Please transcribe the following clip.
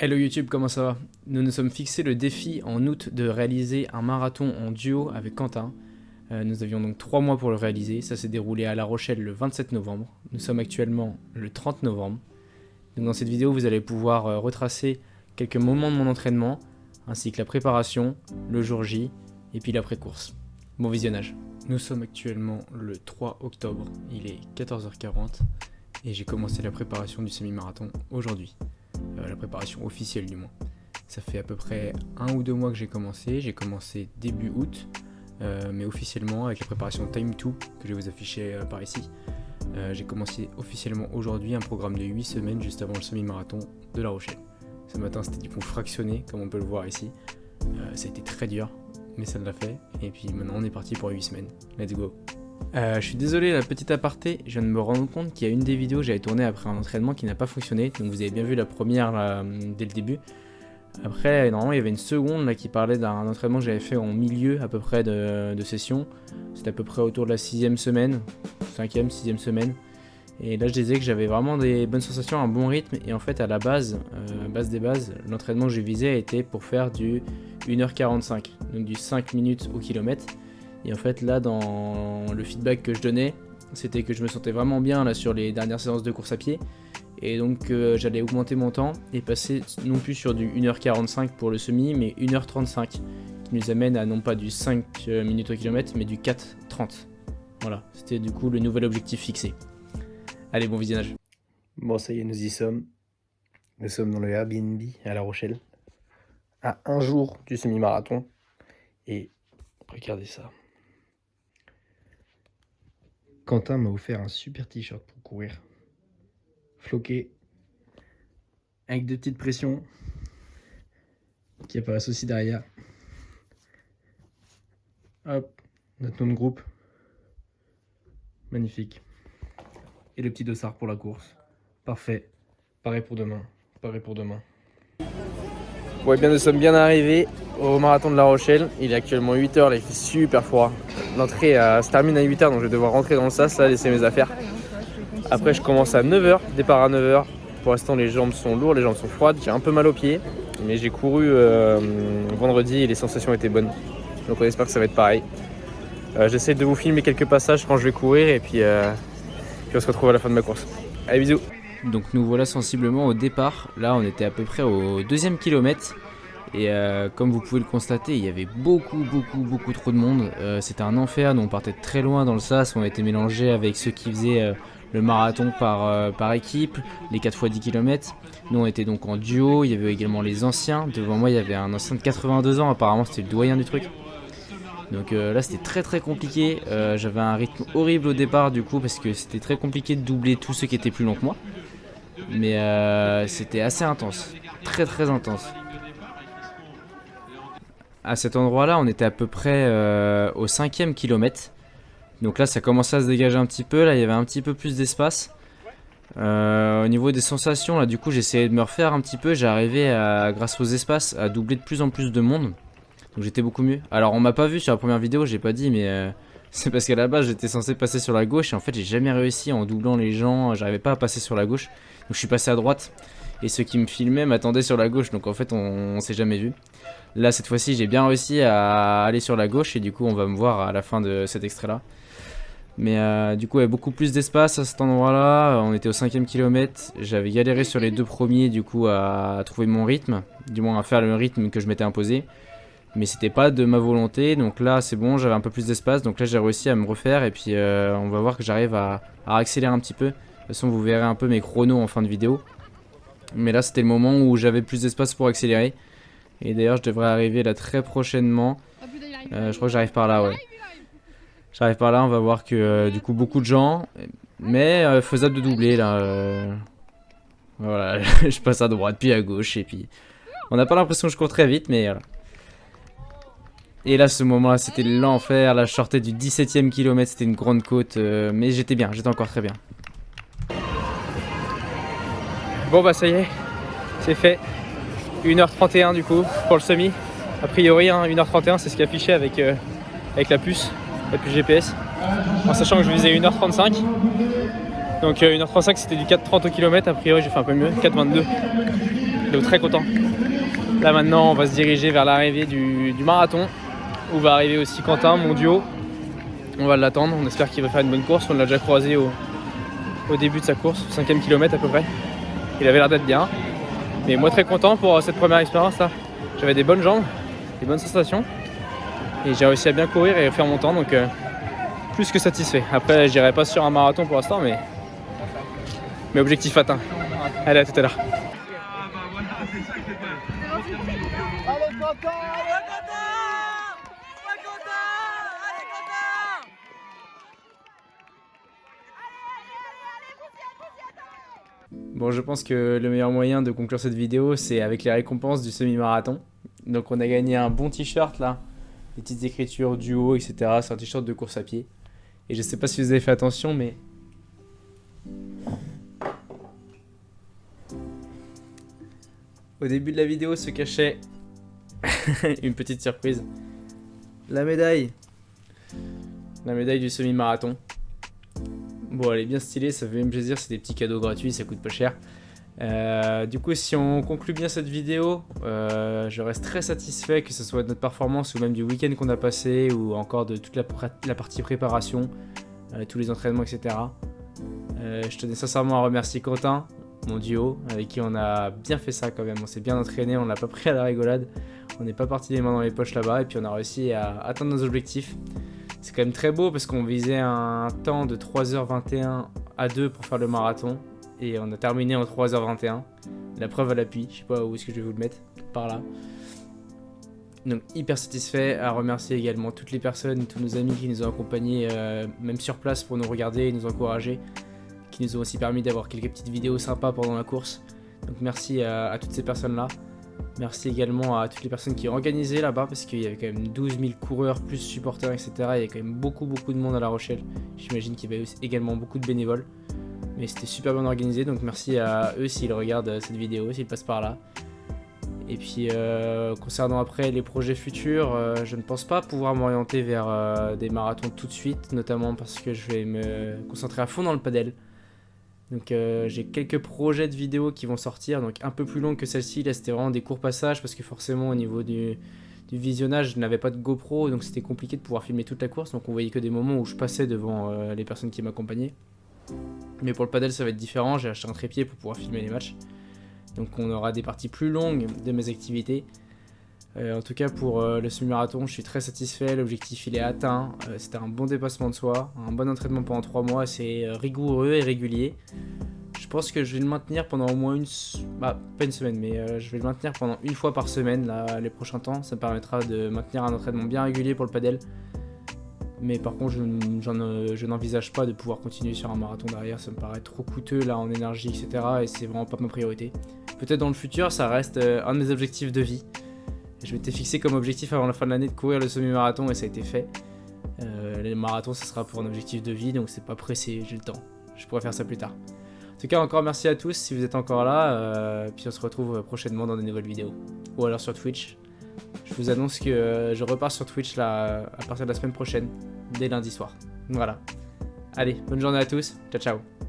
Hello YouTube, comment ça va? Nous nous sommes fixés le défi en août de réaliser un marathon en duo avec Quentin. Nous avions donc 3 mois pour le réaliser, ça s'est déroulé à La Rochelle le 27 novembre. Nous sommes actuellement le 30 novembre. Donc dans cette vidéo, vous allez pouvoir retracer quelques moments de mon entraînement, ainsi que la préparation, le jour J et puis l'après-course. Bon visionnage. Nous sommes actuellement le 3 octobre, il est 14h40 et j'ai commencé la préparation du semi-marathon aujourd'hui. La préparation officielle du moins. Ça fait à peu près 1 ou 2 mois que j'ai commencé début août, mais officiellement avec la préparation Time 2 que je vais vous afficher par ici. J'ai commencé officiellement aujourd'hui un programme de 8 semaines juste avant le semi-marathon de La Rochelle. Ce matin c'était du coup fractionné comme on peut le voir ici. Ça a été très dur, mais ça l'a fait. Et puis maintenant on est parti pour 8 semaines. Let's go! Je suis désolé, la petite aparté, je viens de me rendre compte qu'il y a une des vidéos que j'avais tournées après un entraînement qui n'a pas fonctionné. Donc vous avez bien vu la première là, dès le début. Après, normalement il y avait une seconde là, qui parlait d'un entraînement que j'avais fait en milieu à peu près de session. C'était à peu près autour de la 6ème semaine, 5ème, 6ème semaine. Et là je disais que j'avais vraiment des bonnes sensations, un bon rythme. Et en fait à la base, des bases, l'entraînement que j'ai visé a été pour faire du 1h45, donc du 5 minutes au kilomètre. Et en fait là dans le feedback que je donnais, c'était que je me sentais vraiment bien là sur les dernières séances de course à pied. Et donc j'allais augmenter mon temps et passer non plus sur du 1h45 pour le semi, mais 1h35. Qui nous amène à non pas du 5 minutes au kilomètre, mais du 4h30. Voilà, c'était du coup le nouvel objectif fixé. Allez, bon visionnage. Bon ça y est, nous y sommes. Nous sommes dans le Airbnb à La Rochelle. À un jour du semi-marathon. Et regardez ça. Quentin m'a offert un super t-shirt pour courir. Floqué. Avec des petites pressions. Qui apparaissent aussi derrière. Hop. Notre nom de groupe. Magnifique. Et le petit dossard pour la course. Parfait. Pareil pour demain. Pareil pour demain. Ouais, bien, nous sommes bien arrivés au marathon de La Rochelle. Il est actuellement 8h, là il fait super froid. L'entrée se termine à 8h, donc je vais devoir rentrer dans le sas, là, laisser mes affaires. Après je commence à 9h, départ à 9h. Pour l'instant les jambes sont lourdes, les jambes sont froides, j'ai un peu mal aux pieds. Mais j'ai couru vendredi et les sensations étaient bonnes. Donc on espère que ça va être pareil. J'essaie de vous filmer quelques passages quand je vais courir et puis on se retrouve à la fin de ma course. Allez, bisous! Donc nous voilà sensiblement au départ. Là on était à peu près au 2e kilomètre. Et comme vous pouvez le constater, il y avait beaucoup trop de monde. C'était un enfer, nous on partait de très loin dans le sas. On était mélangés avec ceux qui faisaient le marathon par équipe, les 4 x 10 km. Nous on était donc en duo, il y avait également les anciens. Devant moi il y avait un ancien de 82 ans, apparemment c'était le doyen du truc. Donc là c'était très compliqué. J'avais un rythme horrible au départ du coup parce que c'était très compliqué de doubler tous ceux qui étaient plus longs que moi. Mais c'était assez intense, très intense. À cet endroit-là, on était à peu près au 5e kilomètre. Donc là, ça commençait à se dégager un petit peu. Là, il y avait un petit peu plus d'espace. Au niveau des sensations, là, du coup, j'essayais de me refaire un petit peu. J'arrivais, grâce aux espaces, à doubler de plus en plus de monde. Donc j'étais beaucoup mieux. Alors, on m'a pas vu sur la première vidéo, j'ai pas dit, mais c'est parce qu'à la base, j'étais censé passer sur la gauche. Et en fait, j'ai jamais réussi en doublant les gens. J'arrivais pas à passer sur la gauche. Donc je suis passé à droite. Et ceux qui me filmaient m'attendaient sur la gauche. Donc en fait, on s'est jamais vu. Là cette fois-ci j'ai bien réussi à aller sur la gauche et du coup on va me voir à la fin de cet extrait là. Mais du coup il y avait beaucoup plus d'espace à cet endroit là, on était au 5e kilomètre, j'avais galéré sur les 2 premiers du coup à trouver mon rythme, du moins à faire le rythme que je m'étais imposé. Mais c'était pas de ma volonté, donc là c'est bon, j'avais un peu plus d'espace, donc là j'ai réussi à me refaire et puis on va voir que j'arrive à accélérer un petit peu. De toute façon vous verrez un peu mes chronos en fin de vidéo. Mais là c'était le moment où j'avais plus d'espace pour accélérer. Et d'ailleurs je devrais arriver là très prochainement. Je crois que j'arrive par là, ouais. J'arrive par là, on va voir que du coup beaucoup de gens. Mais faisable de doubler là. Voilà, je passe à droite puis à gauche et puis... On n'a pas l'impression que je cours très vite mais voilà. Et là ce moment là c'était l'enfer. Là je sortais du 17e kilomètre, c'était une grande côte. Mais j'étais bien, j'étais encore très bien. Bon bah ça y est, c'est fait. 1h31 du coup pour le semi. A priori hein, 1h31 c'est ce qui est affiché avec la puce GPS. En sachant que je visais 1h35. Donc 1h35 c'était du 4h30 au kilomètre, a priori j'ai fait un peu mieux, 4h22. Donc très content. Là maintenant on va se diriger vers l'arrivée du marathon où va arriver aussi Quentin, mon duo. On va l'attendre, on espère qu'il va faire une bonne course. On l'a déjà croisé au début de sa course, au 5e kilomètre à peu près. Il avait l'air d'être bien. Mais moi très content pour cette première expérience là. J'avais des bonnes jambes, des bonnes sensations. Et j'ai réussi à bien courir et faire mon temps, donc plus que satisfait. Après je dirais pas sur un marathon pour l'instant, mais objectif atteint. Allez, à tout à l'heure. Bon, je pense que le meilleur moyen de conclure cette vidéo, c'est avec les récompenses du semi-marathon. Donc on a gagné un bon t-shirt là, des petites écritures duo, etc. C'est un t-shirt de course à pied. Et je sais pas si vous avez fait attention, mais au début de la vidéo se cachait une petite surprise. La médaille. La médaille du semi-marathon. Bon, elle est bien stylée, ça fait même plaisir, c'est des petits cadeaux gratuits, ça coûte pas cher. Du coup, si on conclut bien cette vidéo, je reste très satisfait, que ce soit de notre performance ou même du week-end qu'on a passé, ou encore de toute la partie préparation, tous les entraînements, etc. Je tenais sincèrement à remercier Quentin, mon duo, avec qui on a bien fait ça quand même. On s'est bien entraîné, on l'a pas pris à la rigolade, on n'est pas parti les mains dans les poches là-bas, et puis on a réussi à atteindre nos objectifs. C'est quand même très beau parce qu'on visait un temps de 3h21 à 2 pour faire le marathon et on a terminé en 3h21. La preuve à l'appui, je sais pas où est-ce que je vais vous le mettre, par là. Donc hyper satisfait, à remercier également toutes les personnes, tous nos amis qui nous ont accompagnés même sur place pour nous regarder et nous encourager, qui nous ont aussi permis d'avoir quelques petites vidéos sympas pendant la course. Donc merci à toutes ces personnes-là. Merci également à toutes les personnes qui ont organisé là-bas parce qu'il y avait quand même 12 000 coureurs, plus supporters, etc. Il y avait quand même beaucoup de monde à La Rochelle. J'imagine qu'il y avait également beaucoup de bénévoles. Mais c'était super bien organisé, donc merci à eux s'ils regardent cette vidéo, s'ils passent par là. Et puis concernant après les projets futurs, je ne pense pas pouvoir m'orienter vers des marathons tout de suite, notamment parce que je vais me concentrer à fond dans le padel. Donc j'ai quelques projets de vidéos qui vont sortir, donc un peu plus longs que celle-ci. Là c'était vraiment des courts passages parce que forcément au niveau du visionnage je n'avais pas de GoPro, donc c'était compliqué de pouvoir filmer toute la course. Donc on voyait que des moments où je passais devant les personnes qui m'accompagnaient. Mais pour le padel ça va être différent, j'ai acheté un trépied pour pouvoir filmer les matchs. Donc on aura des parties plus longues de mes activités. En tout cas pour le semi-marathon je suis très satisfait, l'objectif il est atteint, c'était un bon dépassement de soi, un bon entraînement pendant 3 mois, c'est rigoureux et régulier. Je pense que je vais le maintenir pendant au moins pas une semaine, mais je vais le maintenir pendant une fois par semaine là, les prochains temps. Ça me permettra de maintenir un entraînement bien régulier pour le padel. Mais par contre je n'envisage pas de pouvoir continuer sur un marathon derrière, ça me paraît trop coûteux là en énergie, etc. Et c'est vraiment pas ma priorité. Peut-être dans le futur ça reste un de mes objectifs de vie. Je m'étais fixé comme objectif avant la fin de l'année de courir le semi-marathon et ça a été fait. Les marathons ça sera pour un objectif de vie, donc c'est pas pressé, j'ai le temps. Je pourrais faire ça plus tard. En tout cas encore merci à tous si vous êtes encore là, puis on se retrouve prochainement dans de nouvelles vidéos. Ou alors sur Twitch. Je vous annonce que je repars sur Twitch là à partir de la semaine prochaine, dès lundi soir. Voilà. Allez, bonne journée à tous, ciao ciao.